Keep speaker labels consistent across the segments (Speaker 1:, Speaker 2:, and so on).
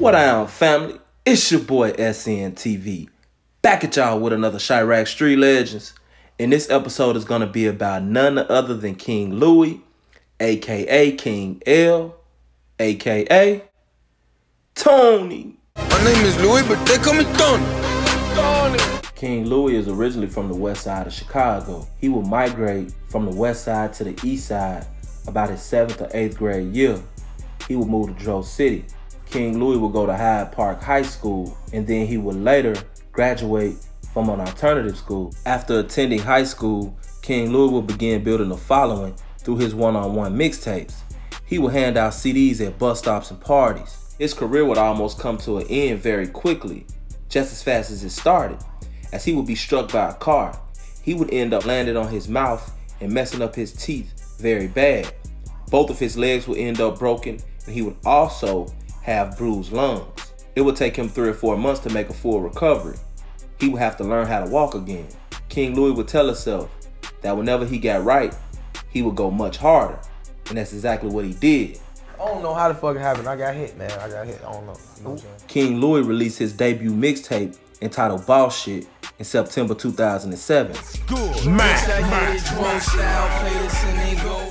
Speaker 1: What on, family? It's your boy SNTV, back at y'all with another Chiraq Street Legends. And this episode is gonna be about none other than King Louie, aka King L, aka Tony.
Speaker 2: My name is Louie, but they call me Tony.
Speaker 1: King Louie is originally from the west side of Chicago. He would migrate from the west side to the east side about his 7th or 8th grade year. He would move to Dro City. King Louie would go to Hyde Park High School, and then he would later graduate from an alternative school. After attending high school, King Louie would begin building a following through his one-on-one mixtapes. He would hand out CDs at bus stops and parties. His career would almost come to an end very quickly, just as fast as it started, as he would be struck by a car. He would end up landing on his mouth and messing up his teeth very bad. Both of his legs would end up broken, and he would also have bruised lungs. It would take him 3 or 4 months to make a full recovery. He would have to learn how to walk again. King Louie would tell himself that whenever he got right, he would go much harder, and that's exactly what he did.
Speaker 3: I don't know how the fuck it happened. I got hit, man. I got hit. I don't know. You know what I'm saying?
Speaker 1: King Louie released his debut mixtape entitled Boss Shit in September 2007.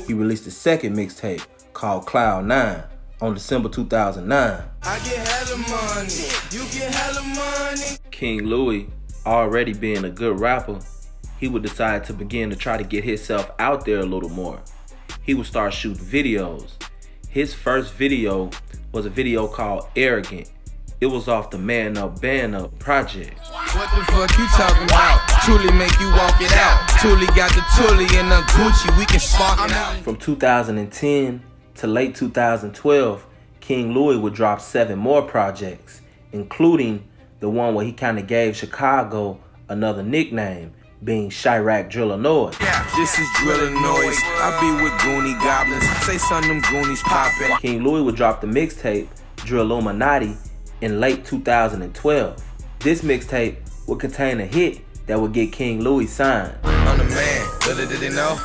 Speaker 1: He released his second mixtape called Cloud 9 on December 2009.
Speaker 2: I get hella money, you get hella money.
Speaker 1: King Louie, already being a good rapper, he would decide to begin to try to get himself out there a little more. He would start shooting videos. His first video was a video called Arrogant. It was off the Man Up Band Up project.
Speaker 2: What the fuck you talking about? Truly make you walk it out. Truly got the Tully and the Gucci, we can spark it out.
Speaker 1: From 2010 to late 2012, King Louie would drop 7 more projects, including the one where he kind of gave Chicago another nickname, being Chiraq Drillinois.
Speaker 2: Yeah, this is Drillinois. I be with Goonie Goblins. Say son, them Goonies poppin'.
Speaker 1: King Louie would drop the mixtape Drilluminati in late 2012. This mixtape would contain a hit that would get King Louie signed.
Speaker 2: I'm the man. Little did they know.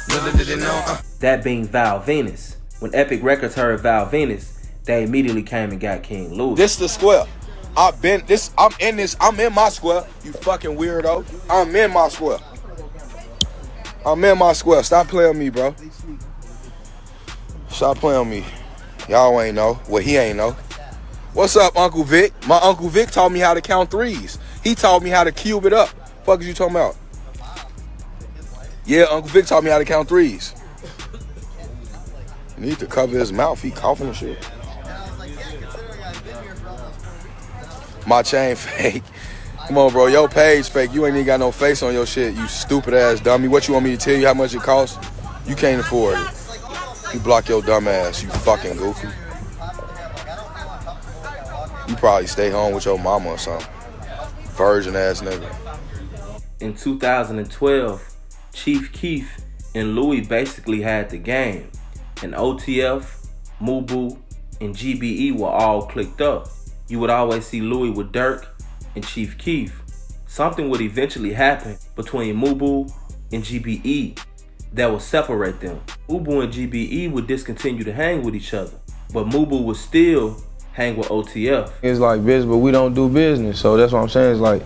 Speaker 2: Little did they know.
Speaker 1: That being Val Venus. When Epic Records heard Val Venus, they immediately came and got King Louie.
Speaker 4: This the square. I'm in my square, you fucking weirdo. I'm in my square. I'm in my square. Stop playing me, bro. Stop playing me. Y'all ain't know. Well, he ain't know. What's up, Uncle Vic? My Uncle Vic taught me how to count 3s. He taught me how to cube it up. Fuck is you talking about? Yeah, Uncle Vic taught me how to count 3s. Need to cover his mouth. He coughing and shit. My chain fake. Come on, bro. Your page fake. You ain't even got no face on your shit, you stupid ass dummy. What you want me to tell you how much it costs? You can't afford it. You block your dumb ass, you fucking goofy. You probably stay home with your mama or something. Virgin ass nigga.
Speaker 1: In 2012, Chief Keef and Louie basically had the game, and OTF, Mubu, and GBE were all clicked up. You would always see Louie with Dirk and Chief Keef. Something would eventually happen between Mubu and GBE that would separate them. Mubu and GBE would discontinue to hang with each other, but Mubu would still hang with OTF.
Speaker 3: It's like business, but we don't do business. So that's what I'm saying. It's like,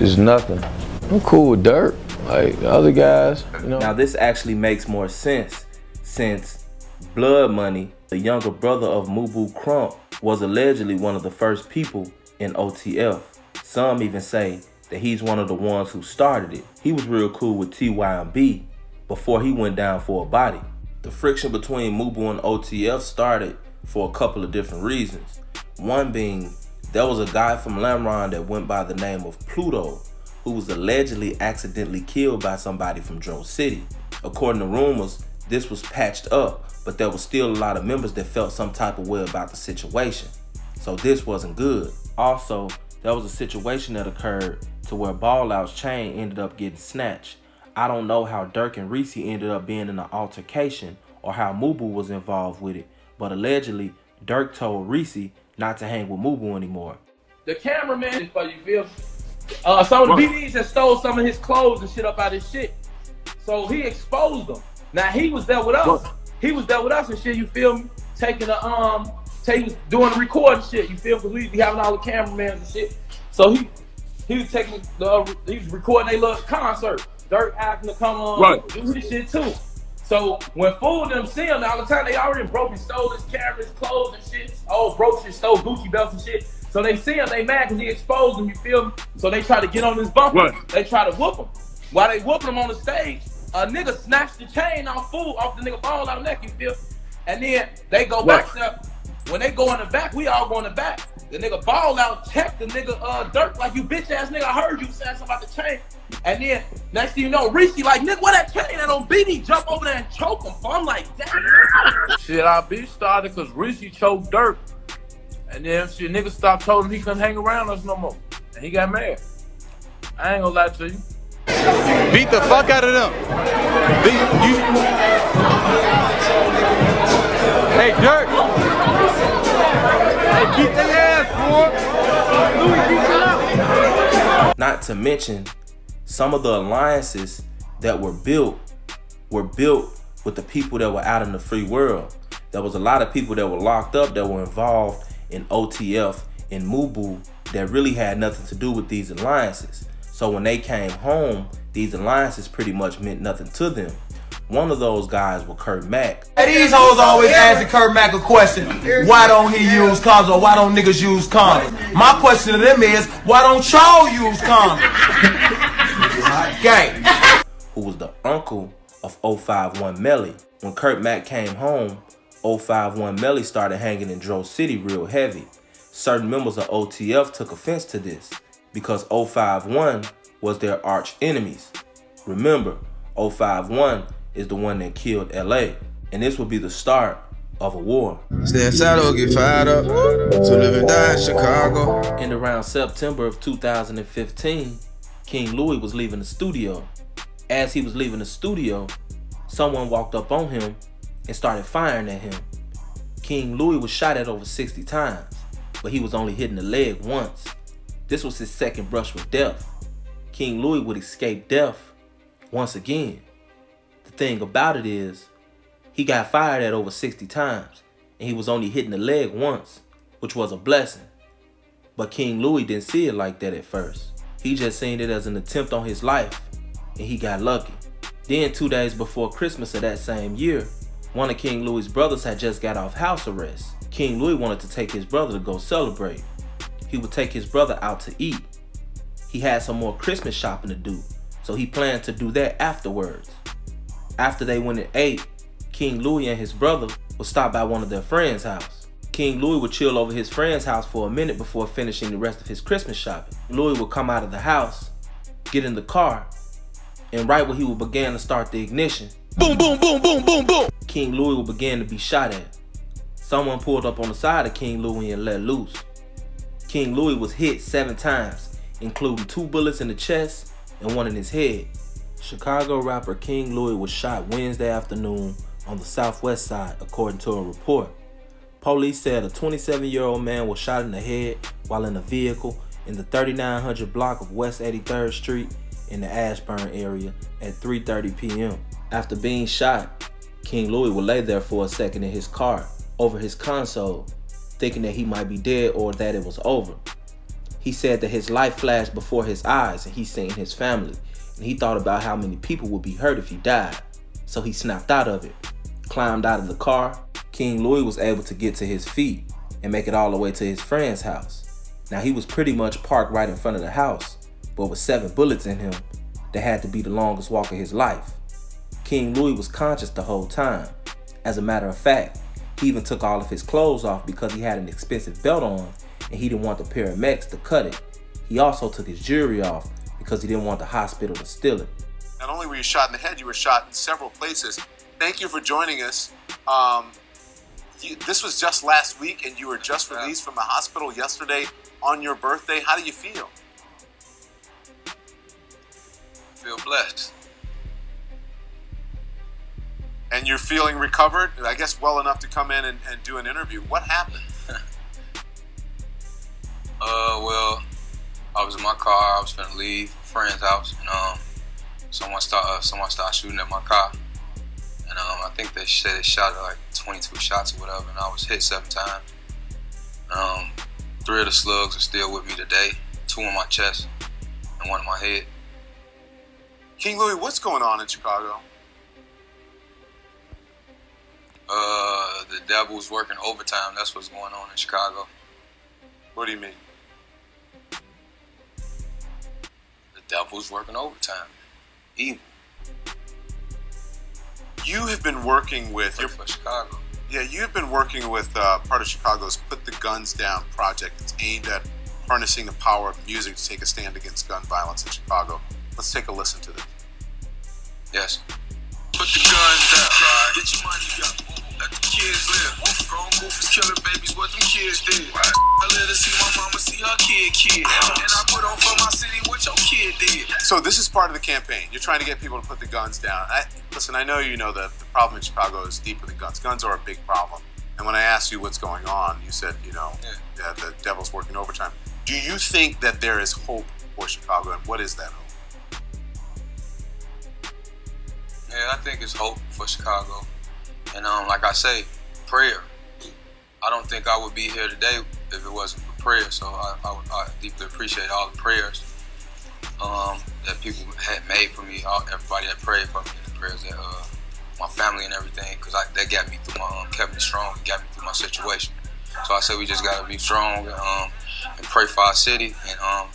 Speaker 3: it's nothing. I'm cool with Dirk. Like the other guys, you know.
Speaker 1: Now this actually makes more sense since Blood Money, the younger brother of Mubu Crump, was allegedly one of the first people in OTF. Some even say that he's one of the ones who started it. He was real cool with TYMB before he went down for a body. The friction between Mubu and OTF started for a couple of different reasons. One being, there was a guy from Lamron that went by the name of Pluto, who was allegedly accidentally killed by somebody from Dro City. According to rumors, this was patched up, but there was still a lot of members that felt some type of way about the situation. So this wasn't good. Also, there was a situation that occurred to where Ball Out's chain ended up getting snatched. I don't know how Dirk and Reese ended up being in an altercation or how Mubu was involved with it, but allegedly, Dirk told Reese not to hang with Mubu anymore.
Speaker 5: The cameraman, for you feel? Some of the BDs that stole some of his clothes and shit up out of his shit. So he exposed them. Now he was there with us. He was there with us and shit, you feel me? Taking the doing the recording shit. You feel? Because we be having all the cameramans and shit. So he was taking he was recording their little concert. Dirt acting to come on, do his shit too. So when fool them see him all the time, they already broke and stole his cameras, clothes and shit. Oh, broke shit, stole Gucci belts and shit. So they see him, they mad because he exposed them, you feel me? So they try to get on his bumper. They try to whoop him. While they whooping him on the stage, a nigga snatched the chain off the nigga ball out of neck, you feel? And then they go back there. When they go in the back, we all go in the back. The nigga ball out, check the nigga Dirt like, you bitch ass nigga, I heard you saying something about the chain. And then next thing you know, Reese like, nigga, where that chain at on BD? Jump over there and choke him. So I'm like, damn. Shit, our beef started because Reese choked Dirt. And then shit, nigga stopped told him he couldn't hang around us no more. And he got mad. I ain't gonna lie to you.
Speaker 6: Beat the fuck out of them. Hey, Dirt. Hey, beat that ass, boy. Louie, beat it up.
Speaker 1: Not to mention, some of the alliances that were built with the people that were out in the free world. There was a lot of people that were locked up that were involved in OTF and Mubu that really had nothing to do with these alliances. So when they came home, these alliances pretty much meant nothing to them. One of those guys was Kurt Mack.
Speaker 7: Hey, these hoes always asking Kurt Mack a question. Why don't he use condoms, or why don't niggas use condoms? My question to them is, why don't y'all use condoms? Gang.
Speaker 1: Who was the uncle of 051 Melly. When Kurt Mack came home, 051 Melly started hanging in Dro City real heavy. Certain members of OTF took offense to this because 051 was their arch enemies. Remember, 051 is the one that killed LA, and this would be the start of a war.
Speaker 2: Stay inside or get fired up. To live and die in Chicago.
Speaker 1: And around September of 2015, King Louie was leaving the studio. As he was leaving the studio, someone walked up on him and started firing at him. King Louie was shot at over 60 times, but he was only hit in the leg once. This was his second brush with death. King Louie would escape death once again. The thing about it is, he got fired at over 60 times, and he was only hit in the leg once, which was a blessing. But King Louie didn't see it like that at first. He just seen it as an attempt on his life, and he got lucky. Then 2 days before Christmas of that same year, one of King Louie's brothers had just got off house arrest. King Louie wanted to take his brother to go celebrate. He would take his brother out to eat. He had some more Christmas shopping to do, so he planned to do that afterwards. After they went and ate, King Louie and his brother would stop by one of their friends' house. King Louie would chill over his friend's house for a minute before finishing the rest of his Christmas shopping. Louie would come out of the house, get in the car, and right when he would begin to start the ignition, boom, boom, boom, boom, boom, boom, King Louie would begin to be shot at. Someone pulled up on the side of King Louie and let loose. King Louie was hit 7 times, including 2 bullets in the chest and 1 in his head. Chicago rapper King Louie was shot Wednesday afternoon on the southwest side, according to a report. Police said a 27-year-old man was shot in the head while in a vehicle in the 3900 block of West 83rd Street in the Ashburn area at 3:30 p.m. After being shot, King Louie would lay there for a second in his car over his console, thinking that he might be dead or that it was over. He said that his life flashed before his eyes and he seen his family, and he thought about how many people would be hurt if he died. So he snapped out of it, climbed out of the car. King Louie was able to get to his feet and make it all the way to his friend's house. Now he was pretty much parked right in front of the house, but with 7 bullets in him, that had to be the longest walk of his life. King Louie was conscious the whole time. As a matter of fact, he even took all of his clothes off because he had an expensive belt on and he didn't want the paramedics to cut it. He also took his jewelry off because he didn't want the hospital to steal it.
Speaker 8: Not only were you shot in the head, you were shot in several places. Thank you for joining us. This was just last week and you were just released from the hospital yesterday on your birthday. How do you feel?
Speaker 9: Feel blessed.
Speaker 8: And you're feeling recovered, I guess well enough to come in and do an interview. What happened?
Speaker 9: Well, I was in my car. I was finna leave a friend's house, and someone started shooting at my car, and I think they said they shot like 22 shots or whatever, and I was hit 7 times. 3 of the slugs are still with me today. 2 on my chest and 1 on my head.
Speaker 8: King Louie, what's going on in Chicago?
Speaker 9: The devil's working overtime. That's what's going on in Chicago.
Speaker 8: What do you mean?
Speaker 9: The devil's working overtime. Evil.
Speaker 8: You have been working with
Speaker 9: for Chicago.
Speaker 8: Yeah, you have been working with part of Chicago's Put the Guns Down project. It's aimed at harnessing the power of music to take a stand against gun violence in Chicago. Let's take a listen to this.
Speaker 9: Yes. Put the guns down. Get your money up. Let the kids live. Grown goofers killing babies, what them kids did. I let her see my mama see her kid. And I put on for my city what your kid did.
Speaker 8: So this is part of the campaign. You're trying to get people to put the guns down. Listen, I know you know that the problem in Chicago is deeper than guns. Guns are a big problem. And when I asked you what's going on, you said, you know, that the devil's working overtime. Do you think that there is hope for Chicago, and what is that hope?
Speaker 9: Yeah, I think it's hope for Chicago. And like I say, prayer. I don't think I would be here today if it wasn't for prayer. So I deeply appreciate all the prayers that people had made for me, everybody that prayed for me, the prayers that my family and everything, because that got me through my, kept me strong, and got me through my situation. So I say we just gotta be strong and pray for our city, and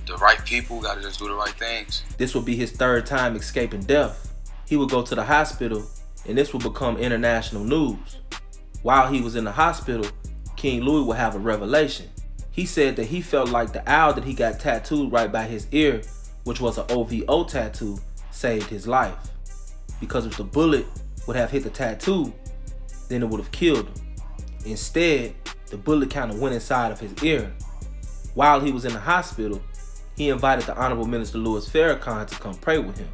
Speaker 9: the right people gotta just do the right things.
Speaker 1: This will be his 3rd time escaping death. He would go to the hospital, and this will become international news. While he was in the hospital, King Louie would have a revelation. He said that he felt like the owl that he got tattooed right by his ear, which was an OVO tattoo, saved his life. Because if the bullet would have hit the tattoo, then it would have killed him. Instead, the bullet kind of went inside of his ear. While he was in the hospital, he invited the Honorable Minister Louis Farrakhan to come pray with him.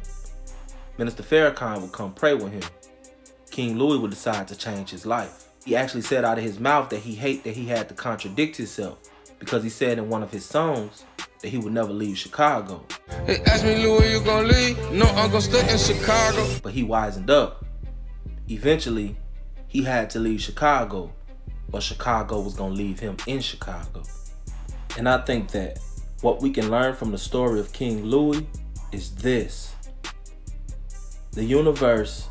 Speaker 1: Minister Farrakhan would come pray with him. King Louie would decide to change his life. He actually said out of his mouth that he hated that he had to contradict himself, because he said in one of his songs that he would never leave Chicago.
Speaker 2: They asked me, Louie, you gonna leave? No, I'm gonna stay in Chicago.
Speaker 1: But he wisened up. Eventually, he had to leave Chicago, but Chicago was gonna leave him in Chicago. And I think that what we can learn from the story of King Louie is this. The universe,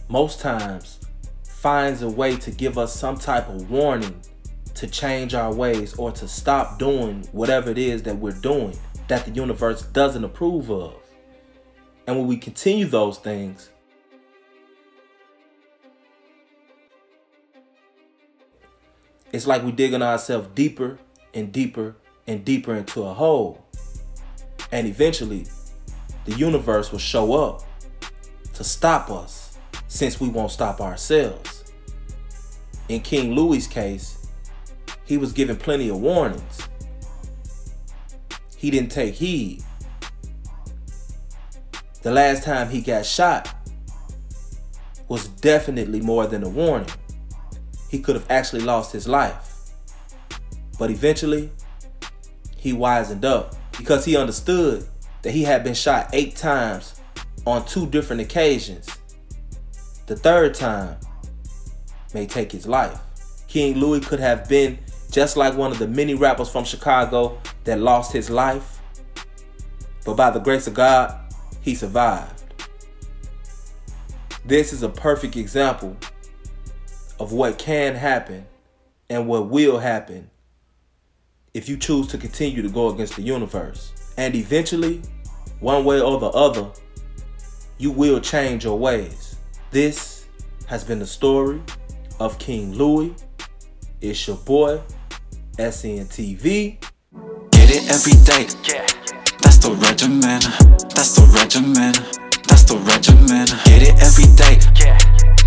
Speaker 1: most times, finds a way to give us some type of warning to change our ways or to stop doing whatever it is that we're doing that the universe doesn't approve of. And when we continue those things, it's like we're digging ourselves deeper and deeper and deeper into a hole. And eventually, the universe will show up to stop us, since we won't stop ourselves. In King Louie's case, he was given plenty of warnings. He didn't take heed. The last time he got shot was definitely more than a warning. He could have actually lost his life. But eventually, he wisened up because he understood that he had been shot 8 times on 2 different occasions. The 3rd time may take his life. King Louie could have been just like one of the many rappers from Chicago that lost his life, but by the grace of God, he survived. This is a perfect example of what can happen and what will happen if you choose to continue to go against the universe. And eventually, one way or the other, you will change your ways. This has been the story of King Louie. It's your boy, SNTV.
Speaker 10: Get it every day. That's the regimen. That's the regimen. That's the regimen. Get it every day.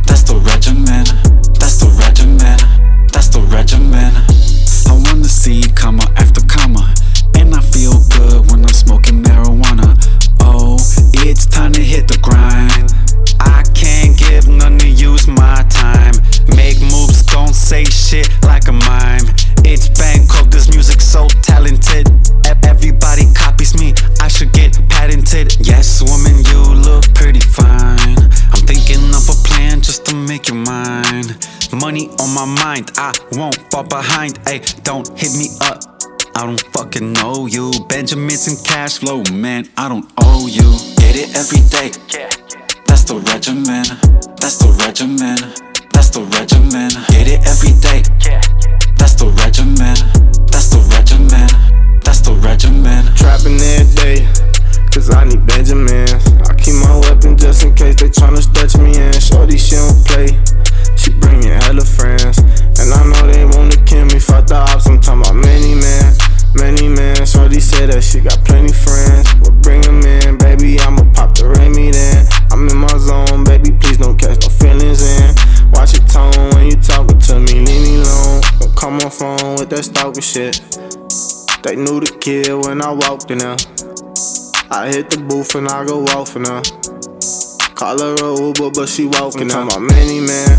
Speaker 10: That's the regimen. That's the regimen. That's the regimen. I wanna see comma after comma, and I feel good when I'm smoking marijuana. Oh, it's time to hit the grind. I can't give none to use my time. Make moves, don't say shit like a mime. It's Bangkok, this music so talented. Everybody copies me, I should get patented. Yes, woman, you look pretty fine. I'm thinking of a plan just to make you mine. Money on my mind, mind. I won't fall behind, ayy, don't hit me up. I don't fucking know you. Benjamins and cash flow, man, I don't owe you. Get it every day, that's the regimen. That's the regimen. That's the regimen. Get it every day, that's the regimen. That's the regimen. That's the regimen.
Speaker 11: Trapping every day, cause I need Benjamins. I keep my weapon just in case they tryna stretch me in. Shorty, she don't play, she bringing hella friends. And I know they wanna kill me, fuck the ops, I'm talking about many men. Many men, shorty said that she got plenty friends. We'll bring them in, baby, I'ma pop the Regimen then. I'm in my zone, baby, please don't catch no feelings in. Watch your tone when you talking to me, leave me alone. Don't come on phone with that stalking shit. They knew the kid when I walked in there. I hit the booth and I go off in her. Call her a Uber, but she walking there. I'm talking about many men.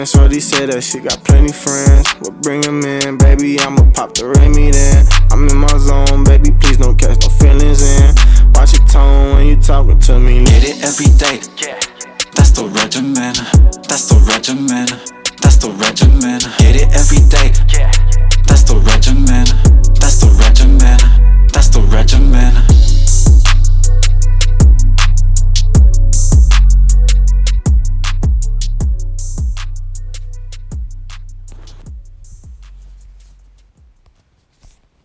Speaker 11: Shorty said that she got plenty friends. We'll bring them in, baby, I'ma pop the Regimen then. I'm in my zone, baby, please don't catch no feelings in. Watch your tone when you talking to me.
Speaker 10: Get it every day, that's the regimen. That's the regimen. That's the regimen. Get it every day, that's the regimen.